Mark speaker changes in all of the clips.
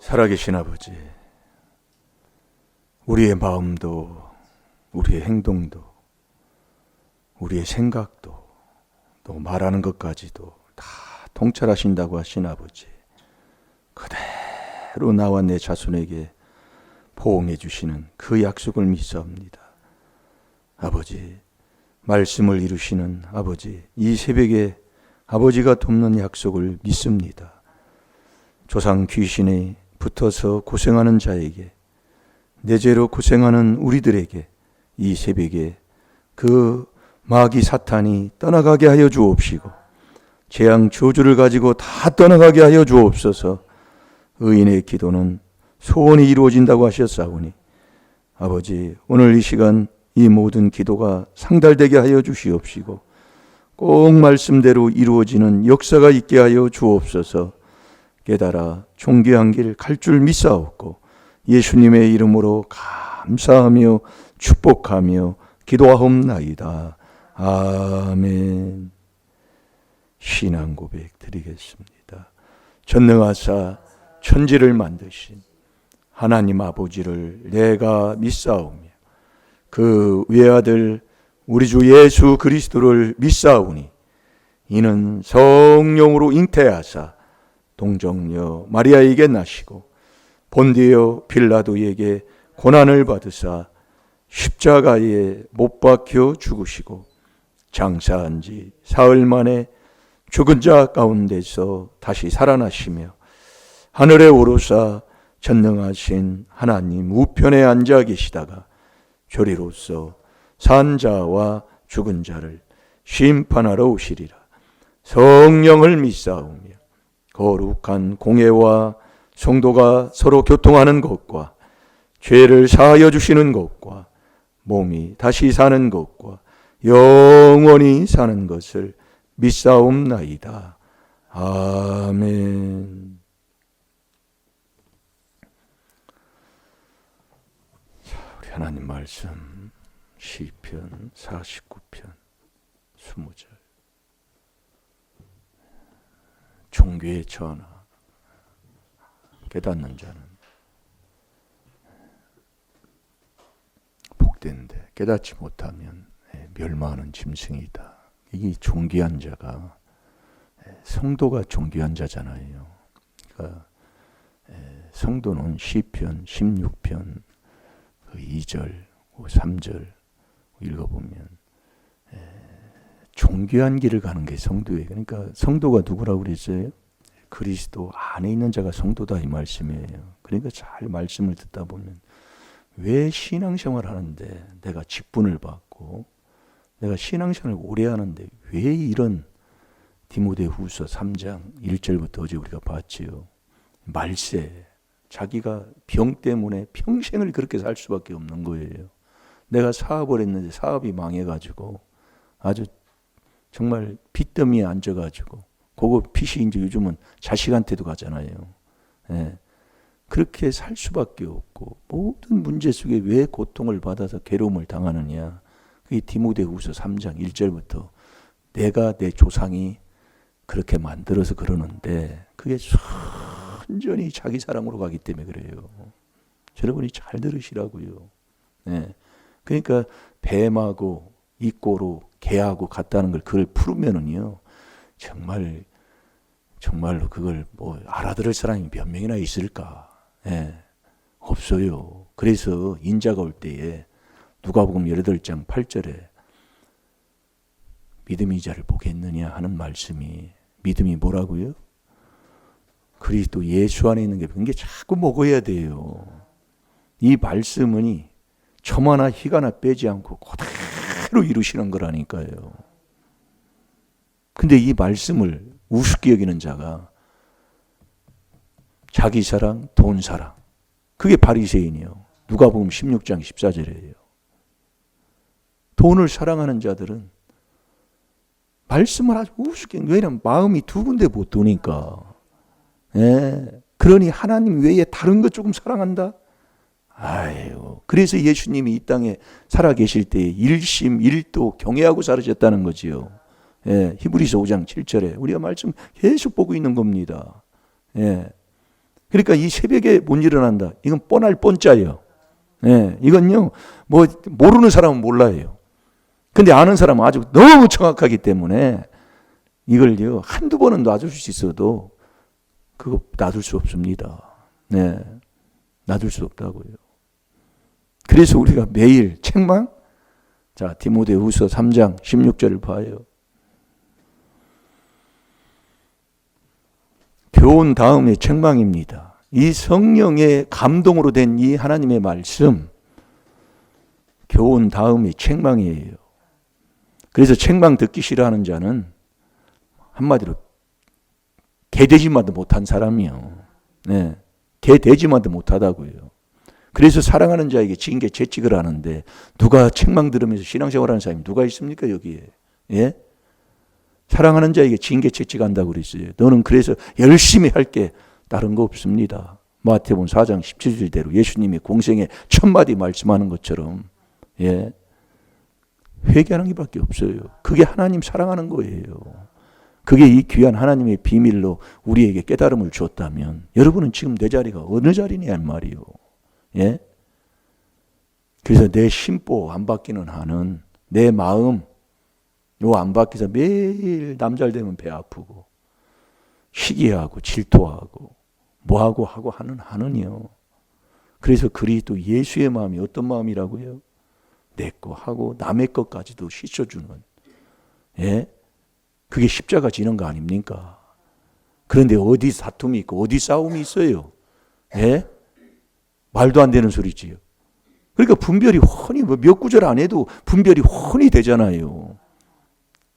Speaker 1: 살아계신 아버지, 우리의 마음도, 우리의 행동도, 우리의 생각도, 또 말하는 것까지도 다 통찰하신다고 하신 아버지, 그대로 나와 내 자손에게 보응해 주시는 그 약속을 믿사옵니다. 아버지, 말씀을 이루시는 아버지, 이 새벽에 아버지가 돕는 약속을 믿습니다. 조상 귀신에 붙어서 고생하는 자에게, 내 죄로 고생하는 우리들에게 이 새벽에 그 마귀 사탄이 떠나가게 하여 주옵시고, 재앙 저주를 가지고 다 떠나가게 하여 주옵소서. 의인의 기도는 소원이 이루어진다고 하셨사오니 아버지, 오늘 이 시간 이 모든 기도가 상달되게 하여 주시옵시고, 꼭 말씀대로 이루어지는 역사가 있게 하여 주옵소서. 깨달아 존귀한 길 갈 줄 믿사옵고 예수님의 이름으로 감사하며 축복하며 기도하옵나이다. 아멘. 신앙 고백 드리겠습니다. 전능하사 천지를 만드신 하나님 아버지를 내가 믿사오며 그 외아들 우리 주 예수 그리스도를 믿사오니 이는 성령으로 잉태하사 동정녀 마리아에게 나시고 본디오 빌라도에게 고난을 받으사 십자가에 못 박혀 죽으시고 장사한 지 사흘 만에 죽은 자 가운데서 다시 살아나시며 하늘에 오르사 전능하신 하나님 우편에 앉아 계시다가 조리로서 산 자와 죽은 자를 심판하러 오시리라. 성령을 믿사오며 거룩한 공예와 성도가 서로 교통하는 것과 죄를 사하여 주시는 것과 몸이 다시 사는 것과 영원히 사는 것을 믿사옵나이다. 아멘. 자, 우리 하나님 말씀 시편 49편 20절. 종교의 전하, 깨닫는 자는 복된데 깨닫지 못하면 멸망하는 짐승이다. 이게 존귀한 자가, 성도가 존귀한 자잖아요. 그러니까 성도는 시편 16편 2절 3절 읽어보면 존귀한 길을 가는 게 성도예요. 그러니까 성도가 누구라고 그랬어요? 그리스도 안에 있는 자가 성도다 이 말씀이에요. 그러니까 잘 말씀을 듣다 보면 왜 신앙생활 하는데 내가 직분을 받고 내가 신앙생활을 오래 하는데 왜 이런 디모데후서 3장 1절부터 어제 우리가 봤지요. 말세, 자기가 병 때문에 평생을 그렇게 살 수밖에 없는 거예요. 내가 사업을 했는데 사업이 망해가지고 아주 정말 빚더미에 앉아가지고, 그거 빚이 이제 요즘은 자식한테도 가잖아요. 예. 그렇게 살 수밖에 없고 모든 문제 속에 왜 고통을 받아서 괴로움을 당하느냐. 그게 디모데후서 3장 1절부터 내가 내 조상이 그렇게 만들어서 그러는데 그게 완전히 자기 사랑으로 가기 때문에 그래요. 여러분이 잘 들으시라고요. 예. 그러니까 뱀하고 이꼬로 개하고 같다는 걸 그걸 풀으면은요, 정말로 그걸 뭐 알아들을 사람이 몇 명이나 있을까? 예, 없어요. 그래서 인자가 올 때에 누가복음 18장 8절에 믿음이 자를 보겠느냐 하는 말씀이, 믿음이 뭐라고요? 그리스도 예수 안에 있는 게 그게 자꾸 먹어야 돼요. 이 말씀은 점 하나 희 하나 빼지 않고 그대로 이루시는 거라니까요. 근데 이 말씀을 우습게 여기는 자가 자기 사랑, 돈 사랑, 그게 바리새인이요. 누가복음 16장 14절이에요. 돈을 사랑하는 자들은 말씀을 아주 우습게, 왜냐하면 마음이 두 군데 못 도니까. 예. 그러니 하나님 외에 다른 것 조금 사랑한다? 아유, 그래서 예수님이 이 땅에 살아 계실 때 일심 일도 경외하고 살으셨다는 거지요. 예, 히브리서 5장 7절에 우리가 말씀 계속 보고 있는 겁니다. 예, 그러니까 이 새벽에 못 일어난다. 이건 뻔할 뻔짜예요. 예, 이건요, 뭐, 모르는 사람은 몰라요. 근데 아는 사람은 아주 너무 정확하기 때문에 이걸요, 한두 번은 놔줄 수 있어도 그거 놔둘 수 없습니다. 네, 놔둘 수 없다고요. 그래서 우리가 매일 책망? 자, 디모데후서 3장 16절을 봐요. 교훈 다음에 책망입니다. 이 성령의 감동으로 된 이 하나님의 말씀, 교훈 다음에 책망이에요. 그래서 책망 듣기 싫어하는 자는 한마디로 개돼지만도 못한 사람이요. 네, 개돼지만도 못하다고요. 그래서 사랑하는 자에게 징계 채찍을 하는데 누가 책망 들으면서 신앙생활하는 사람이 누가 있습니까 여기에? 예? 사랑하는 자에게 징계 채찍한다고 그랬어요. 너는 그래서 열심히 할게 다른 거 없습니다. 마태복음 4장 17절대로 예수님이 공생에 1000마디 말씀하는 것처럼 예, 회개하는 게밖에 없어요. 그게 하나님 사랑하는 거예요. 그게 이 귀한 하나님의 비밀로 우리에게 깨달음을 주었다면 여러분은 지금 내 자리가 어느 자리냐 말이요. 예? 그래서 내 심보 안 바뀌는 한은 내 마음 요 안 바뀌어서 매일 남잘 되면 배 아프고 시기하고 질투하고 뭐하고 하고 하는 한은요. 그래서 그리스도 예수의 마음이 어떤 마음이라고요? 내 거 하고 남의 것까지도 씻어주는 예? 그게 십자가 지는 거 아닙니까? 그런데 어디 다툼이 있고 어디 싸움이 있어요? 예? 말도 안 되는 소리지요. 그러니까 분별이 훤히 몇 구절 안 해도 분별이 훤히 되잖아요.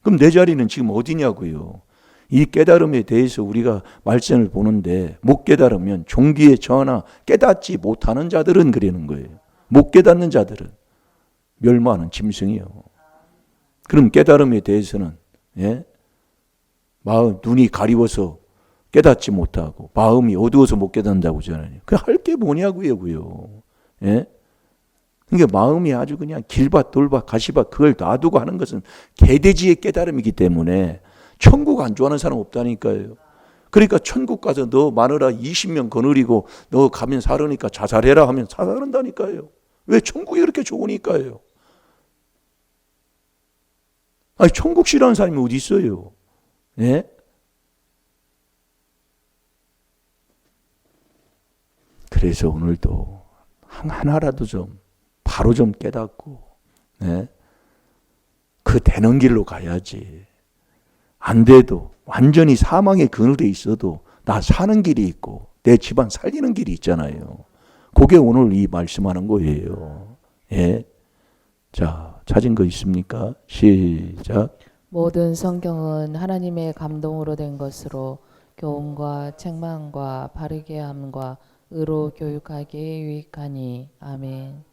Speaker 1: 그럼 내 자리는 지금 어디냐고요. 이 깨달음에 대해서 우리가 말씀을 보는데 못 깨달으면 종기의 전하 깨닫지 못하는 자들은 그러는 거예요. 못 깨닫는 자들은 멸망하는 짐승이요. 그럼 깨달음에 대해서는 예? 마음 눈이 가리워서 깨닫지 못하고 마음이 어두워서 못 깨닫는다고 하잖아요. 그 할 게 뭐냐고요, 그요. 예? 그러니까 마음이 아주 그냥 길밭 돌밭 가시밭 그걸 놔두고 하는 것은 개돼지의 깨달음이기 때문에 천국 안 좋아하는 사람 없다니까요. 그러니까 천국 가서 너 마누라 20명 거느리고 너 가면 살으니까 자살해라 하면 자살한다니까요. 왜? 천국이 그렇게 좋으니까요. 아니 천국 싫어하는 사람이 어디 있어요? 예? 그래서 오늘도 하나라도 좀 바로 좀 깨닫고 예? 그 되는 길로 가야지. 안 돼도 완전히 사망의 그늘에 있어도 나 사는 길이 있고 내 집안 살리는 길이 있잖아요. 그게 오늘 이 말씀하는 거예요. 예? 자, 찾은 거 있습니까? 시작.
Speaker 2: 모든 성경은 하나님의 감동으로 된 것으로 교훈과 책망과 바르게 함과 의로 교육하기에 유익하니. 아멘.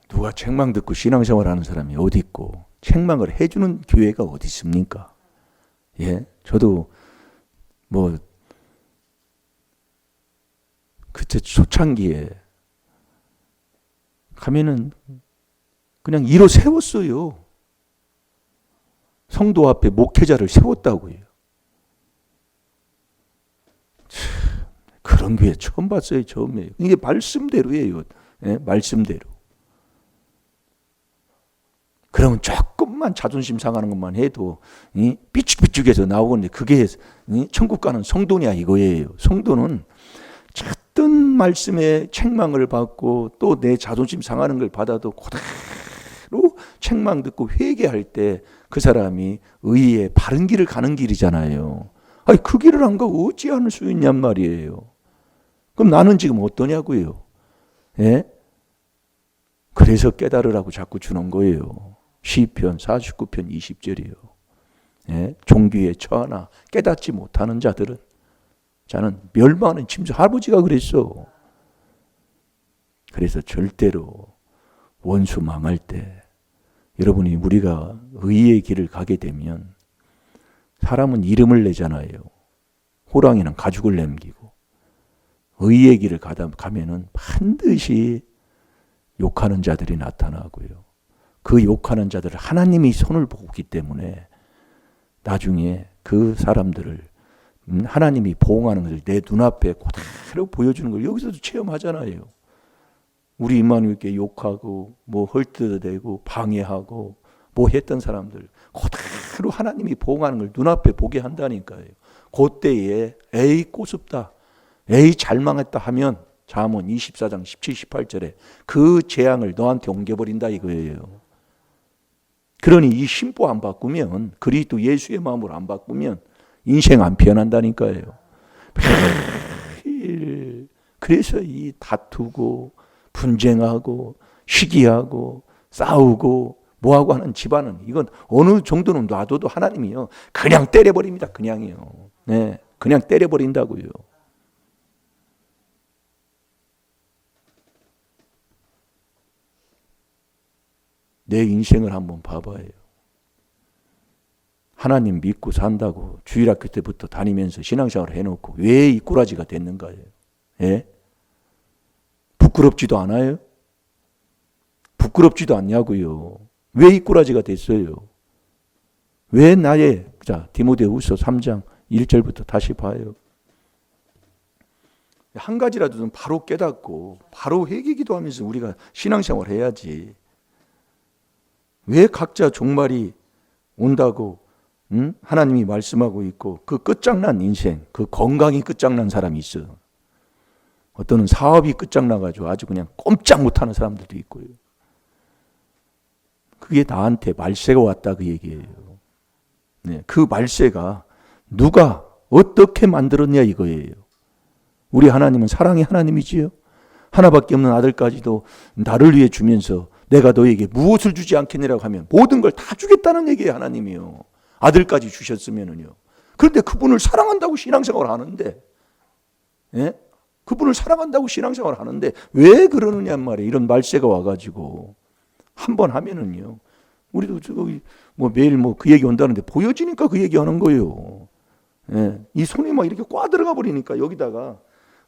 Speaker 1: 누가 책망 듣고 신앙생활 하는 사람이 어디 있고 책망을 해주는 교회가 어디 있습니까? 예, 저도 뭐 그때 초창기에 가면은 그냥 이로 세웠어요. 성도 앞에 목회자를 세웠다고요. 참, 그런 교회 처음 봤어요. 처음에. 이게 말씀대로예요. 예, 말씀대로. 그러면 조금만 자존심 상하는 것만 해도 삐죽삐죽해서 나오는데 그게 천국 가는 성도냐 이거예요. 성도는 어떤 말씀에 책망을 받고 또 내 자존심 상하는 걸 받아도 그대로 책망 듣고 회개할 때 그 사람이 의의 바른 길을 가는 길이잖아요. 아니 그 길을 안 가고 어찌 않을 수 있냔 말이에요. 그럼 나는 지금 어떠냐고요. 예? 그래서 깨달으라고 자꾸 주는 거예요. 시편 49편 20절이요. 예? 종기에 처하나 깨닫지 못하는 자들은 자는 멸망하는 짐승. 할아버지가 그랬어. 그래서 절대로 원수 망할 때 여러분이 우리가 의의 길을 가게 되면 사람은 이름을 내잖아요. 호랑이는 가죽을 남기고 의의 길을 가면은 반드시 욕하는 자들이 나타나고요. 그 욕하는 자들을 하나님이 손을 보기 때문에 나중에 그 사람들을 하나님이 보응하는 것을 내 눈앞에 그대로 보여주는 걸 여기서도 체험하잖아요. 우리 임마누엘께 욕하고 뭐 헐뜯어대고 방해하고 뭐 했던 사람들 그대로 하나님이 보응하는 걸 눈앞에 보게 한다니까요. 그때에 에이 꼬습다, 에이 잘망했다 하면 잠언 24장 17, 18절에 그 재앙을 너한테 옮겨버린다 이거예요. 그러니 이 심보 안 바꾸면, 그리스도 예수의 마음으로 안 바꾸면 인생 안 피어난다니까요. 매일 그래서 이 다투고 분쟁하고 시기하고 싸우고 뭐하고 하는 집안은 이건 어느 정도는 놔둬도 하나님이요 그냥 때려버립니다. 그냥이요. 네, 그냥 때려버린다고요. 내 인생을 한번 봐봐요. 하나님 믿고 산다고 주일학교 때부터 다니면서 신앙생활을 해놓고 왜 이 꼬라지가 됐는가요? 예? 부끄럽지도 않아요? 부끄럽지도 않냐고요. 왜 이 꼬라지가 됐어요? 왜 나의, 자, 디모데후서 3장 1절부터 다시 봐요. 한 가지라도 좀 바로 깨닫고 바로 회개기도 하면서 우리가 신앙생활 해야지. 왜 각자 종말이 온다고 하나님이 말씀하고 있고 그 끝장난 인생, 그 건강이 끝장난 사람이 있어. 어떤 사업이 끝장나가지고 아주 그냥 꼼짝 못하는 사람들도 있고요. 그게 나한테 말세가 왔다 그 얘기예요. 네, 그 말세가 누가 어떻게 만들었냐 이거예요. 우리 하나님은 사랑의 하나님이지요. 하나밖에 없는 아들까지도 나를 위해 주면서 내가 너에게 무엇을 주지 않겠느라고 하면 모든 걸 다 주겠다는 얘기예요. 하나님이요. 아들까지 주셨으면은요. 그런데 그분을 사랑한다고 신앙생활을 하는데, 예? 그분을 사랑한다고 신앙생활을 하는데 왜 그러느냐 말이에요. 이런 말세가 와가지고 한 번 하면은요. 우리도 저기 뭐 매일 뭐 그 얘기 온다는데 보여지니까 그 얘기 하는 거예요. 예. 이 손이 막 이렇게 꽉 들어가 버리니까 여기다가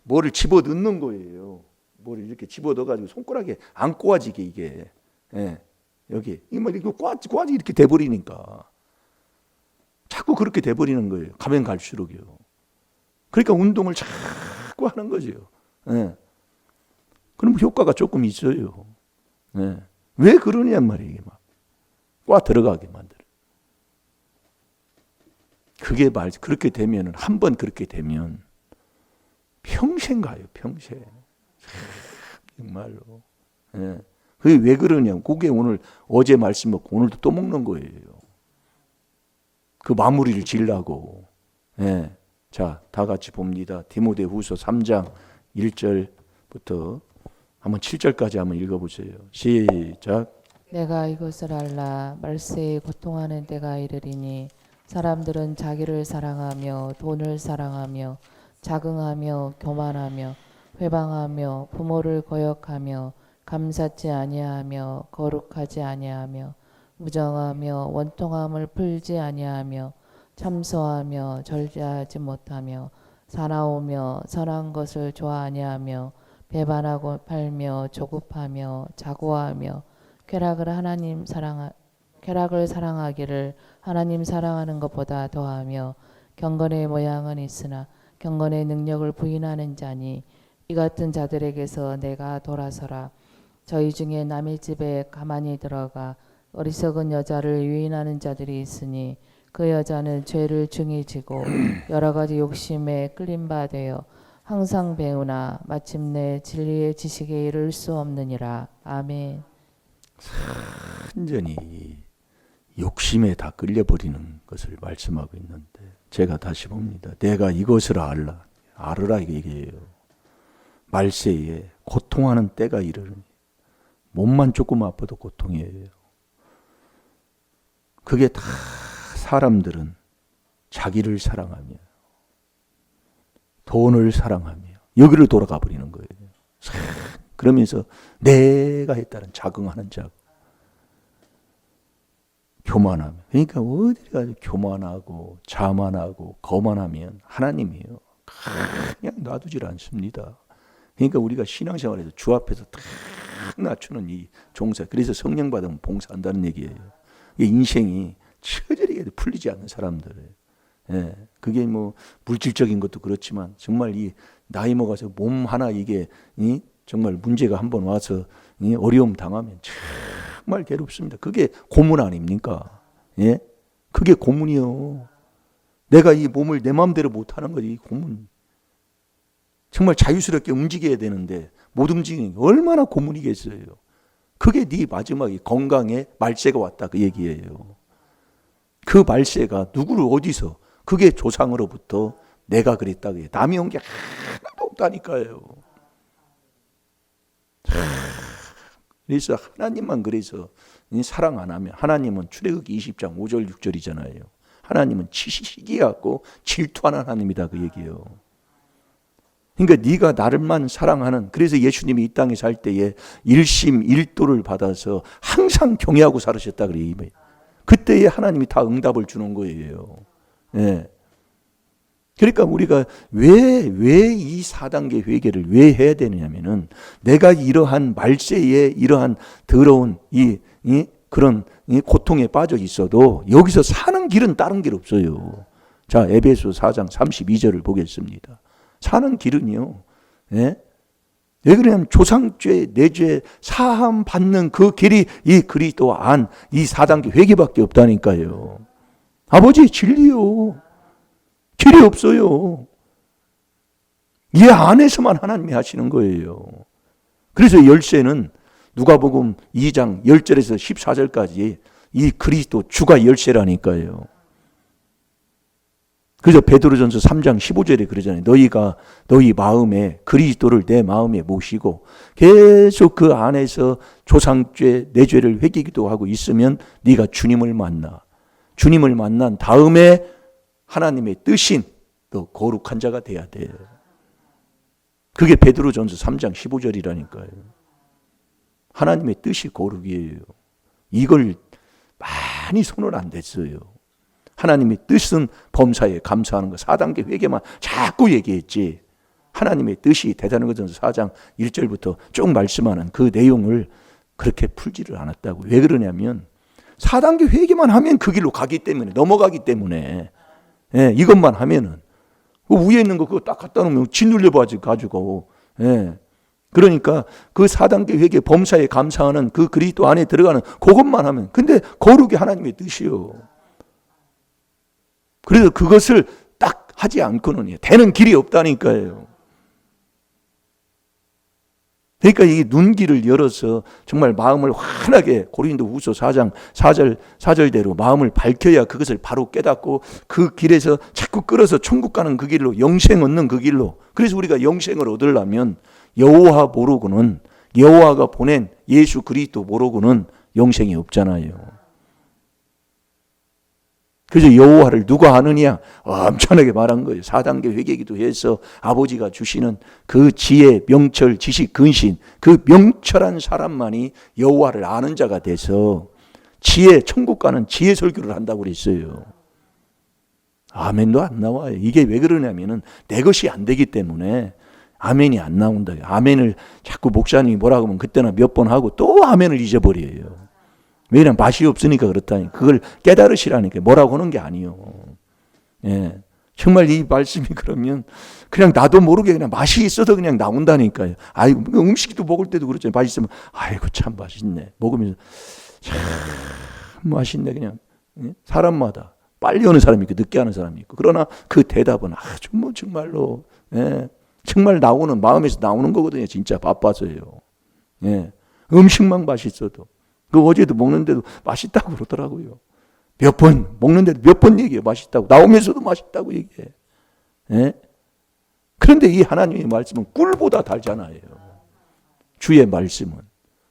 Speaker 1: 뭐를 집어 넣는 거예요. 뭐를 이렇게 집어 넣어가지고 손가락에 안 꼬아지게 이게. 예. 여기 이막 이렇게 꼬아지 이렇게 돼 버리니까 자꾸 그렇게 돼 버리는 거예요. 가면 갈수록요. 그러니까 운동을 자꾸 하는 거죠. 예. 그럼 효과가 조금 있어요. 예. 왜 그러냐 말이에요. 이게 막 꽉 들어가게 만들어. 그게 그렇게 되면은 한 번 그렇게 되면 평생 가요. 평생. 정말로. 예. 그게 왜 그러냐. 그게 오늘 어제 말씀 먹고 오늘도 또 먹는 거예요. 그 마무리를 지으려고. 예. 자, 다 같이 봅니다. 디모데후서 3장 1절부터 한번 7절까지 한번 읽어보세요. 시작.
Speaker 2: 내가 이것을 알라 말세에 고통하는 때가 이르리니 사람들은 자기를 사랑하며 돈을 사랑하며 자긍하며 교만하며 회방하며 부모를 거역하며 감사치 아니하며 거룩하지 아니하며 무정하며 원통함을 풀지 아니하며 참소하며 절제하지 못하며 사나우며 선한 것을 좋아하냐하며 배반하고 팔며 조급하며 자고하며 쾌락을 사랑하기를 하나님 사랑하는 것보다 더하며 경건의 모양은 있으나 경건의 능력을 부인하는 자니 이 같은 자들에게서 내가 돌아서라. 저희 중에 남의 집에 가만히 들어가 어리석은 여자를 유인하는 자들이 있으니 그 여자는 죄를 중히 지고 여러 가지 욕심에 끌린 바 되어 항상 배우나 마침내 진리의 지식에 이를 수 없느니라. 아멘.
Speaker 1: 완전히 욕심에 다 끌려버리는 것을 말씀하고 있는데 제가 다시 봅니다. 내가 이것을 알으라 이게요. 말세에 고통하는 때가 이르르니 몸만 조금 아파도 고통이에요. 그게 다 사람들은 자기를 사랑하며 돈을 사랑하며 여기를 돌아가 버리는 거예요. 그러면서 내가 했다는 자긍하는 자, 교만하며. 그러니까 어디 가서 교만하고 자만하고 거만하면 하나님이요 그냥 놔두질 않습니다. 그러니까 우리가 신앙생활에서 주 앞에서 탁 낮추는 이 종사, 그래서 성령 받으면 봉사한다는 얘기예요. 이 인생이 처절하게 풀리지 않는 사람들, 예, 그게 뭐 물질적인 것도 그렇지만 정말 이 나이 먹어서 몸 하나 이게 정말 문제가 한번 와서 어려움 당하면 정말 괴롭습니다. 그게 고문 아닙니까? 예, 그게 고문이요. 내가 이 몸을 내 마음대로 못하는 거지, 이 고문. 정말 자유스럽게 움직여야 되는데 못 움직이는 게 얼마나 고문이겠어요. 그게 네 마지막에 건강에 말세가 왔다 그 얘기예요. 그 말세가 누구를 어디서, 그게 조상으로부터 내가 그랬다 그게 남이 온 게 하나도 없다니까요. 그래서 하나님만 그래서 사랑 안 하면, 하나님은 출애굽기 20장 5절 6절이잖아요. 하나님은 시기하고 질투하는 하나님이다 그 얘기예요. 그러니까 네가 나를만 사랑하는, 그래서 예수님이 이 땅에 살 때에 일심 일도를 받아서 항상 경외하고 살으셨다 그래요. 그때에 하나님이 다 응답을 주는 거예요. 예. 그러니까 우리가 왜 이 4단계 회개를 왜 해야 되느냐면은, 내가 이러한 말세에 이러한 더러운 그런 고통에 빠져 있어도 여기서 사는 길은 다른 길 없어요. 자, 에베소 4장 32절을 보겠습니다. 사는 길은요. 예? 왜 그러냐면 조상죄, 내죄 사함 받는 그 길이 이 그리스도 안, 이 4단계 회개밖에 없다니까요. 아버지 진리요. 길이 없어요. 이 안에서만 하나님이 하시는 거예요. 그래서 열쇠는 누가복음 2장 10절에서 14절까지 이 그리스도 주가 열쇠라니까요. 그래서 베드로전서 3장 15절에 그러잖아요. 너희가 너희 마음에 그리스도를 내 마음에 모시고 계속 그 안에서 조상죄, 내 죄를 회개기도 하고 있으면 네가 주님을 만나. 주님을 만난 다음에 하나님의 뜻인 또 거룩한 자가 돼야 돼. 그게 베드로전서 3장 15절이라니까요. 하나님의 뜻이 거룩이에요. 이걸 많이 손을 안 댔어요. 하나님의 뜻은 범사에 감사하는 거, 4단계 회개만 자꾸 얘기했지, 하나님의 뜻이 대사로전서 4장 1절부터 쭉 말씀하는 그 내용을 그렇게 풀지를 않았다고. 왜 그러냐면 4단계 회개만 하면 그 길로 가기 때문에, 넘어가기 때문에. 예, 이것만 하면은 그 위에 있는 거 그거 딱 갖다 놓으면 짓눌려봐 가지고. 예. 그러니까 그 4단계 회개 범사에 감사하는 그 그리스도 안에 들어가는 그것만 하면, 근데 거룩이 하나님의 뜻이요. 그래서 그것을 딱 하지 않고는 되는 길이 없다니까요. 그러니까 이 눈길을 열어서 정말 마음을 환하게, 고린도후서 4장 4절대로 마음을 밝혀야 그것을 바로 깨닫고 그 길에서 자꾸 끌어서 천국 가는 그 길로, 영생 얻는 그 길로. 그래서 우리가 영생을 얻으려면 여호와 모르고는, 여호와가 보낸 예수 그리스도 모르고는 영생이 없잖아요. 그래서 여호와를 누가 아느냐 엄청나게 말한 거예요. 4단계 회개기도 해서 아버지가 주시는 그 지혜, 명철, 지식, 근신, 그 명철한 사람만이 여호와를 아는 자가 돼서 지혜, 천국 가는 지혜 설교를 한다고 그랬어요. 아멘도 안 나와요. 이게 왜 그러냐면은 내 것이 안 되기 때문에 아멘이 안 나온다. 아멘을 자꾸 목사님이 뭐라고 하면 그때나 몇 번 하고 또 아멘을 잊어버려요. 왜냐면 맛이 없으니까 그렇다니. 그걸 깨달으시라니까. 뭐라고 하는 게 아니요. 예. 정말 이 말씀이 그러면 그냥 나도 모르게 그냥 맛이 있어서 그냥 나온다니까요. 아이고, 음식도 먹을 때도 그렇잖아요. 맛있으면 아이고 참 맛있네. 먹으면서 참 맛있네. 그냥. 예? 사람마다 빨리 하는 사람이 있고 늦게 하는 사람이 있고. 그러나 그 대답은 아주 뭐 정말로, 예. 정말 나오는, 마음에서 나오는 거거든요. 진짜 바빠서요. 예. 음식만 맛있어도. 그 어제도 먹는데도 맛있다고 그러더라고요. 몇 번 먹는데도 몇 번 얘기해. 맛있다고. 나오면서도 맛있다고 얘기해. 예? 그런데 이 하나님의 말씀은 꿀보다 달잖아요. 주의 말씀은.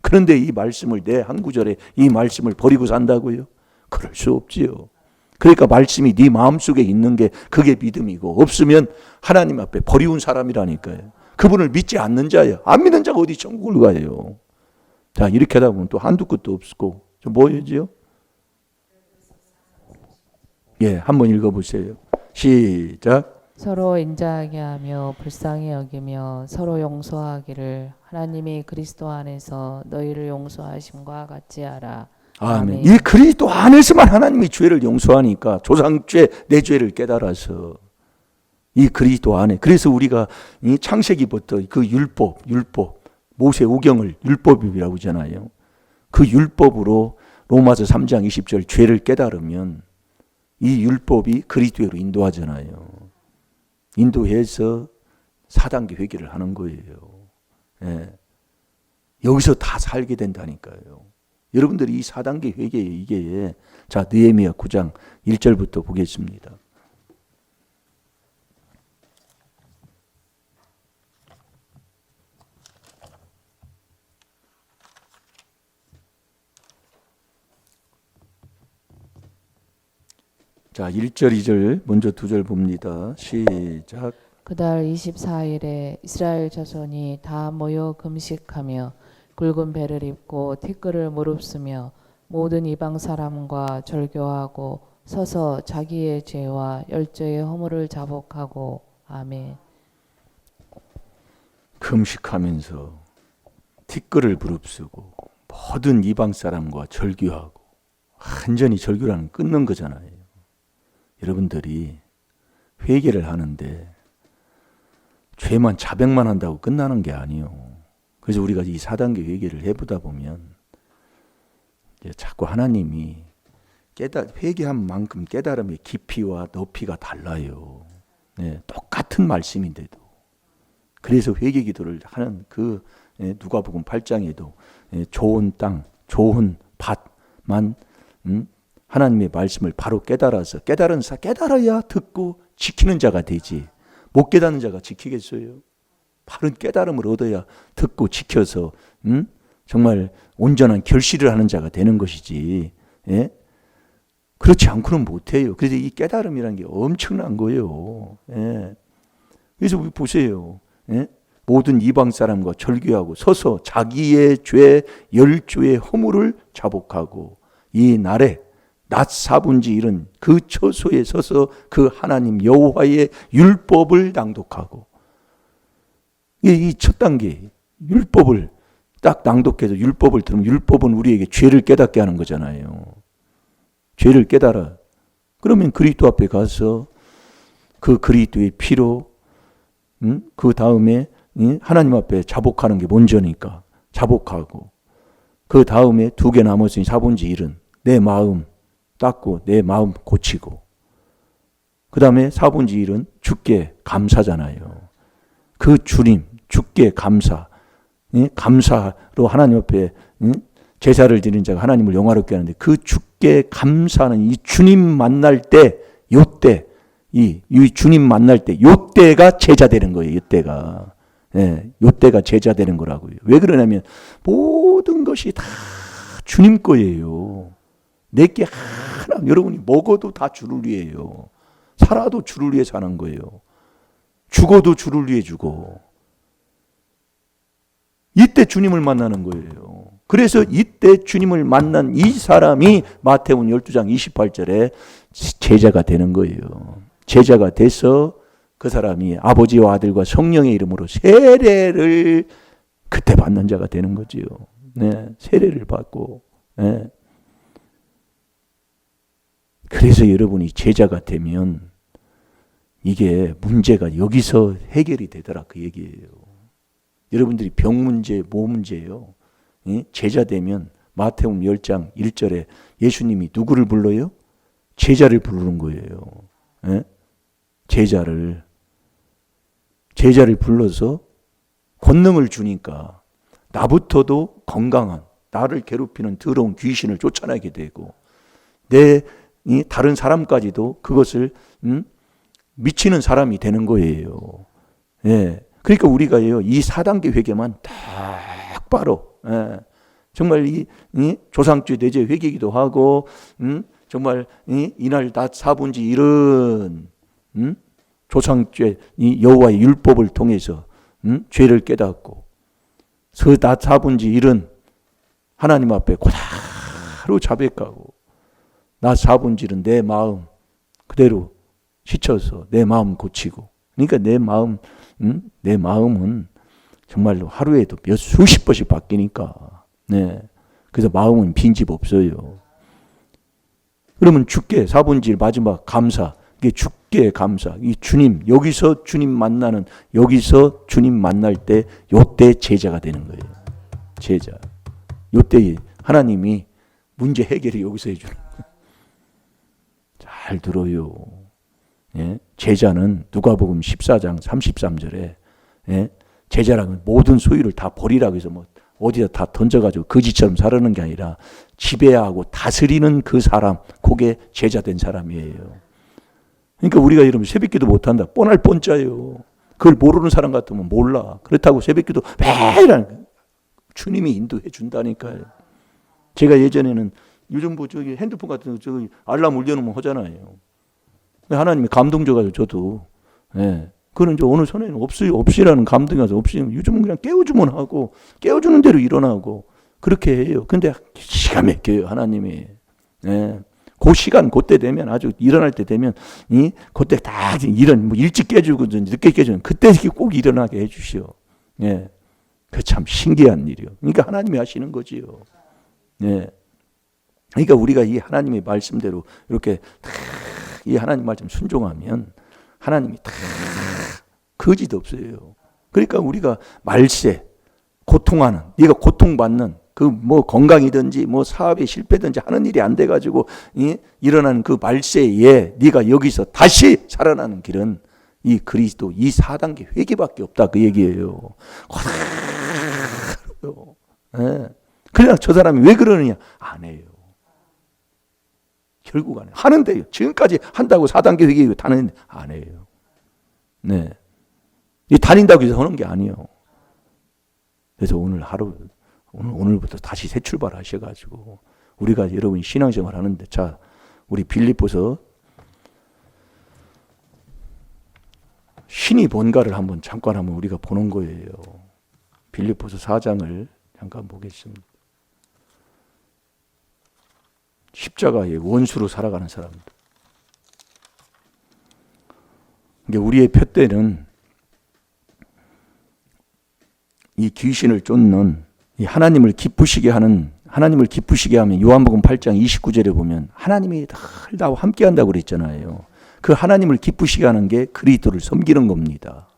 Speaker 1: 그런데 이 말씀을, 내 한 구절에 이 말씀을 버리고 산다고요? 그럴 수 없지요. 그러니까 말씀이 네 마음속에 있는 게 그게 믿음이고, 없으면 하나님 앞에 버리운 사람이라니까요. 그분을 믿지 않는 자예요. 안 믿는 자가 어디 천국을 가요. 자, 이렇게 하다 보면 또 한두 끝도 없고, 좀 뭐였지요? 예, 한번 읽어보세요. 시작.
Speaker 2: 서로 인자하게 하며 불쌍히 여기며 서로 용서하기를 하나님이 그리스도 안에서 너희를 용서하심과 같이 하라.
Speaker 1: 아멘. 이 그리스도 안에서만 하나님의 죄를 용서하니까 조상죄, 내 죄를 깨달아서 이 그리스도 안에. 그래서 우리가 이 창세기부터 그 율법, 모세 오경을 율법이라고 하잖아요. 그 율법으로 로마서 3장 20절 죄를 깨달으면 이 율법이 그리스도로 인도하잖아요. 인도해서 4단계 회개를 하는 거예요. 예. 여기서 다 살게 된다니까요. 여러분들이 이 4단계 회개에 이게 자 느헤미야 9장 1절부터 보겠습니다. 자 1절 2절 먼저 2절 봅니다. 시작.
Speaker 2: 그달 24일에 이스라엘 자손이 다 모여 금식하며 굵은 배를 입고 티끌을 무릅쓰며 모든 이방 사람과 절교하고 서서 자기의 죄와 열조의 허물을 자복하고 아멘.
Speaker 1: 금식하면서 티끌을 무릅쓰고 모든 이방 사람과 절교하고 완전히 절교라는 끊는 거잖아요. 여러분들이 회개를 하는데 죄만 자백만 한다고 끝나는 게 아니에요. 그래서 우리가 이 4단계 회개를 해보다 보면 자꾸 하나님이 회개한 만큼 깨달음의 깊이와 높이가 달라요. 네, 똑같은 말씀인데도. 그래서 회개 기도를 하는 그 누가복음 8장에도 좋은 땅, 좋은 밭만 하나님의 말씀을 바로 깨달아서 깨달아야 듣고 지키는 자가 되지. 못 깨닫는 자가 지키겠어요? 바른 깨달음을 얻어야 듣고 지켜서 정말 온전한 결실을 하는 자가 되는 것이지. 예? 그렇지 않고는 못해요. 그래서 이 깨달음이라는 게 엄청난 거예요. 예. 그래서 우리 보세요. 예? 모든 이방 사람과 절교하고 서서 자기의 죄 열조의 허물을 자복하고 이 날에 낮 4분지 이른 그 처소에 서서 그 하나님 여호와의 율법을 낭독하고 이 첫 단계 율법을 딱 낭독해서 율법을 들으면 율법은 우리에게 죄를 깨닫게 하는 거잖아요. 죄를 깨달아. 그러면 그리스도 앞에 가서 그 그리스도의 피로 그 다음에 하나님 앞에 자복하는 게 먼저니까 자복하고 그 다음에 2개 남았으니 4분지 1은 내 마음 닦고 내 마음 고치고 그 다음에 4분지 1은 주께 감사잖아요. 그 주님 주께 감사 감사로 하나님 앞에 제사를 드리는 자가 하나님을 영화롭게 하는데 그 주께 감사하는 이 주님 만날 때 요때 이 주님 만날 때 요때가 제자 되는 거예요. 요때가 요때가 제자 되는 거라고요. 왜 그러냐면 모든 것이 다 주님 거예요. 내게 하나 여러분이 먹어도 다 주를 위해요. 살아도 주를 위해 사는 거예요. 죽어도 주를 위해 죽어. 이때 주님을 만나는 거예요. 그래서 이때 주님을 만난 이 사람이 마태복음 12장 28절에 제자가 되는 거예요. 제자가 돼서 그 사람이 아버지와 아들과 성령의 이름으로 세례를 그때 받는 자가 되는 거지요. 네, 세례를 받고. 네. 그래서 여러분이 제자가 되면 이게 문제가 여기서 해결이 되더라 그 얘기예요. 여러분들이 병 문제, 뭐 문제예요? 제자 되면 마태복음 10장 1절에 예수님이 누구를 불러요? 제자를 부르는 거예요. 제자를 불러서 권능을 주니까 나부터도 건강한 나를 괴롭히는 더러운 귀신을 쫓아내게 되고 다른 사람까지도 그것을 미치는 사람이 되는 거예요. 예. 그러니까 우리가요 이 4단계 회개만 딱 바로 정말 이 조상죄 내재 회개기도 하고 정말 이날 낮 4분지 1은 조상죄 이 여호와의 율법을 통해서 죄를 깨닫고 그 낮 4분지 1은 하나님 앞에 고다로 자백하고 낮 4분지 1은 내 마음 그대로 씻어서 내 마음 고치고 그러니까 내 마음은 정말로 하루에도 수십 번씩 바뀌니까 네. 그래서 마음은 빈집 없어요. 그러면 주께 4분질 마지막 감사. 이게 주께 감사. 이 주님, 여기서 주님 만나는, 여기서 주님 만날 때 요때 제자가 되는 거예요. 제자. 요때 하나님이 문제 해결을 여기서 해주는 거예요. 잘 들어요. 예? 제자는 누가복음 14장 33절에 예? 제자라는 모든 소유를 다 버리라고 해서 뭐 어디다 다 던져가지고 거지처럼 살아는 게 아니라 지배하고 다스리는 그 사람, 그게 제자된 사람이에요. 그러니까 우리가 이러면 새벽기도 못한다. 뻔할 뻔짜예요. 그걸 모르는 사람 같으면 몰라. 그렇다고 새벽기도 매일 주님이 인도해 준다니까요. 제가 예전에는 요즘 뭐 저기 핸드폰 같은 거 저기 알람 울려놓으면 하잖아요. 하나님이 감동 줘가지고 저도 예. 그런 저 어느 손에는 없이라는 감동이 와서 없이면 요즘은 그냥 깨워주면 하고 깨워주는 대로 일어나고 그렇게 해요. 근데 기가 막혀요 하나님이. 예. 그 시간 그때 되면 아주 일어날 때 되면 그때 다 일은 뭐 일찍 깨주고 늦게 깨주면 그때 꼭 일어나게 해주시오. 예. 그 참 신기한 일이요. 그러니까 하나님이 하시는 거지요. 예. 그러니까 우리가 이 하나님의 말씀대로 이렇게 이 하나님 말씀 순종하면 하나님이 다 거짓 없어요. 그러니까 우리가 말세, 고통하는, 네가 고통받는 그 뭐 건강이든지 뭐 사업에 실패든지 하는 일이 안 돼가지고 일어나는 그 말세에 네가 여기서 다시 살아나는 길은 이 그리스도 이 4단계 회개밖에 없다 그 얘기예요. 네. 그냥 저 사람이 왜 그러느냐? 안 해요. 결국 안 해요. 하는데요. 지금까지 한다고 4단계 회개 다니는데 안 해요. 네. 이 다닌다고 해서 하는 게 아니에요. 그래서 오늘 하루 오늘부터 다시 새 출발하셔가지고 우리가 여러분 신앙생활 하는데 자 우리 빌립보서 신이 뭔가를 잠깐 한번 우리가 보는 거예요. 빌립보서 4장을 잠깐 보겠습니다. 십자가의 원수로 살아가는 사람들. 이게 우리의 표대는 이 귀신을 쫓는 이 하나님을 기쁘시게 하면 요한복음 8장 29절에 보면 하나님이 늘 나와 함께 한다고 그랬잖아요. 그 하나님을 기쁘시게 하는 게 그리스도를 섬기는 겁니다.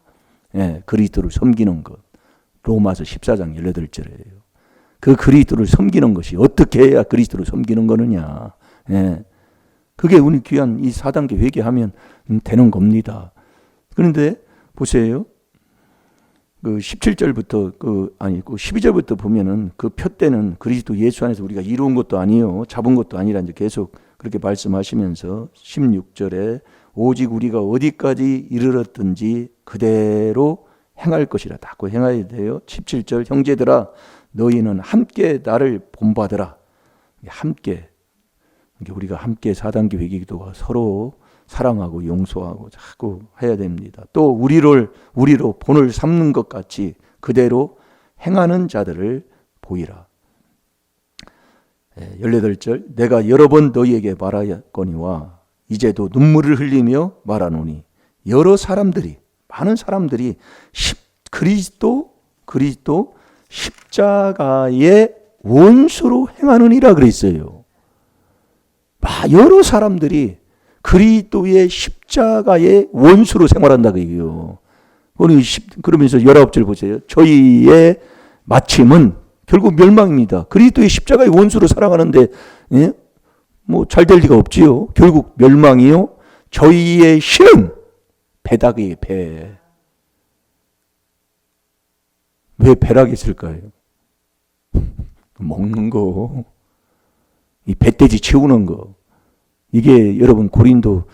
Speaker 1: 예, 그리스도를 섬기는 것. 로마서 14장 18절이에요. 그 그리스도를 섬기는 것이 어떻게 해야 그리스도를 섬기는 거느냐. 예, 그게 우리 귀한 이 4단계 회개하면 되는 겁니다. 그런데 보세요. 그 17절부터 그 12절부터 보면은 그 표대는 그리스도 예수 안에서 우리가 이루은 것도 아니요 잡은 것도 아니라 이제 계속 그렇게 말씀하시면서 16절에 오직 우리가 어디까지 이르렀든지 그대로 행할 것이라 닫고 행해야 돼요. 17절 형제들아 너희는 함께 나를 본받으라. 함께 우리가 함께 4단계 회개기도가 서로 사랑하고 용서하고 자꾸 해야 됩니다. 또 우리로 본을 삼는 것 같이 그대로 행하는 자들을 보이라. 18절 내가 여러 번 너희에게 말하였거니와 이제도 눈물을 흘리며 말하노니 많은 사람들이 그리스도 십자가의 원수로 행하느니라 그랬어요. 여러 사람들이 그리스도의 십자가의 원수로 생활한다 그 얘기예요. 그러면서 19절 보세요. 저희의 마침은 결국 멸망입니다. 그리스도의 십자가의 원수로 살아가는데 예? 뭐 잘 될 리가 없지요. 결국 멸망이요. 저희의 신은 배닥의 배. 왜 배락이 있을까요? 먹는 거. 이 배돼지 채우는 거. 이게 여러분 고린도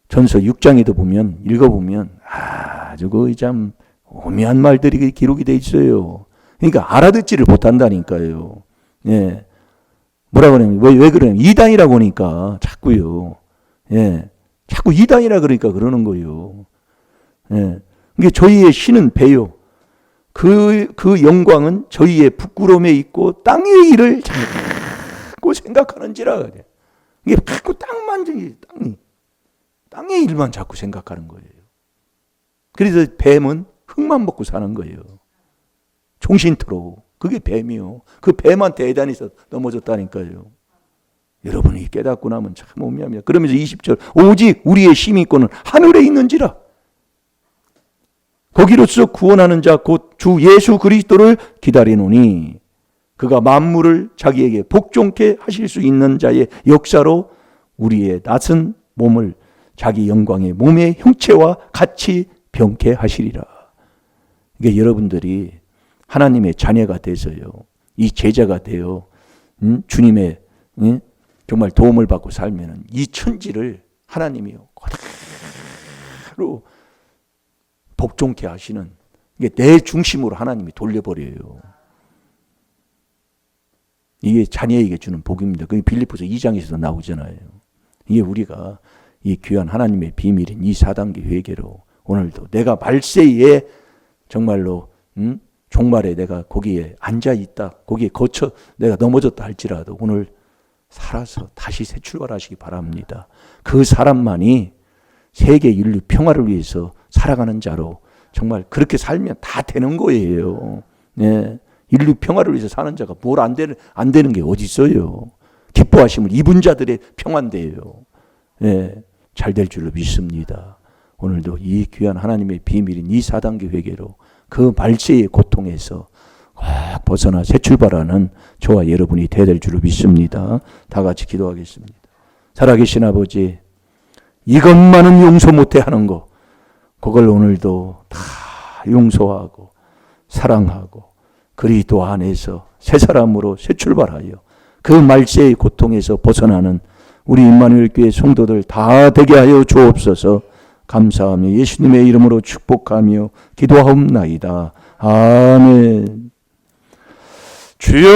Speaker 1: 전서 6장에도 읽어보면 아주 그 참 오묘한 말들이 기록이 돼 있어요. 그러니까 알아듣지를 못한다니까요. 예. 뭐라 그러냐면 왜 그러냐면 이단이라고 하니까 자꾸요. 예. 자꾸 이단이라 그러니까 그러는 거예요. 예. 이게 저희의 신은 배요. 그 영광은 저희의 부끄러움에 있고 땅의 일을 자꾸 생각하는지라 그래. 이게 자꾸 땅의 일만 자꾸 생각하는 거예요. 그래서 뱀은 흙만 먹고 사는 거예요. 종신토록. 그게 뱀이요. 그 뱀한 대단해서 넘어졌다니까요. 여러분이 깨닫고 나면 참 오묘합니다. 그러면서 20절 오직 우리의 시민권은 하늘에 있는지라. 거기로서 구원하는 자 곧 주 예수 그리스도를 기다리노니 그가 만물을 자기에게 복종케 하실 수 있는 자의 역사로 우리의 낯은 몸을 자기 영광의 몸의 형체와 같이 병케 하시리라. 이게 여러분들이 하나님의 자녀가 돼서요, 이 제자가 되어 주님의 정말 도움을 받고 살면은 이 천지를 하나님이요 그대로 복종케 하시는, 이게 내 중심으로 하나님이 돌려버려요. 이게 자녀에게 주는 복입니다. 그게 빌립보서 2장에서도 나오잖아요. 이게 우리가 이 귀한 하나님의 비밀인 이 4단계 회개로 오늘도 내가 말세에 정말로 종말에 내가 거기에 앉아 있다, 거기에 거쳐 내가 넘어졌다 할지라도 오늘 살아서 다시 새 출발하시기 바랍니다. 그 사람만이 세계 인류 평화를 위해서 살아가는 자로 정말 그렇게 살면 다 되는 거예요. 네. 인류 평화를 위해서 사는 자가 뭘 안 되는 게 어디 있어요. 기뻐하심을 입은 자들의 평화인데요. 네. 잘 될 줄로 믿습니다. 오늘도 이 귀한 하나님의 비밀인 이 4단계 회개로 그 말세의 고통에서 확 벗어나 새 출발하는 저와 여러분이 되어야 될 줄로 믿습니다. 다 같이 기도하겠습니다. 살아계신 아버지, 이것만은 용서 못해 하는 거, 그걸 오늘도 다 용서하고 사랑하고 그리스도 안에서 새 사람으로 새 출발하여 그 말세의 고통에서 벗어나는 우리 임마누엘 교회 성도들 다 되게 하여 주옵소서. 감사하며 예수님의 이름으로 축복하며 기도하옵나이다. 아멘. 주여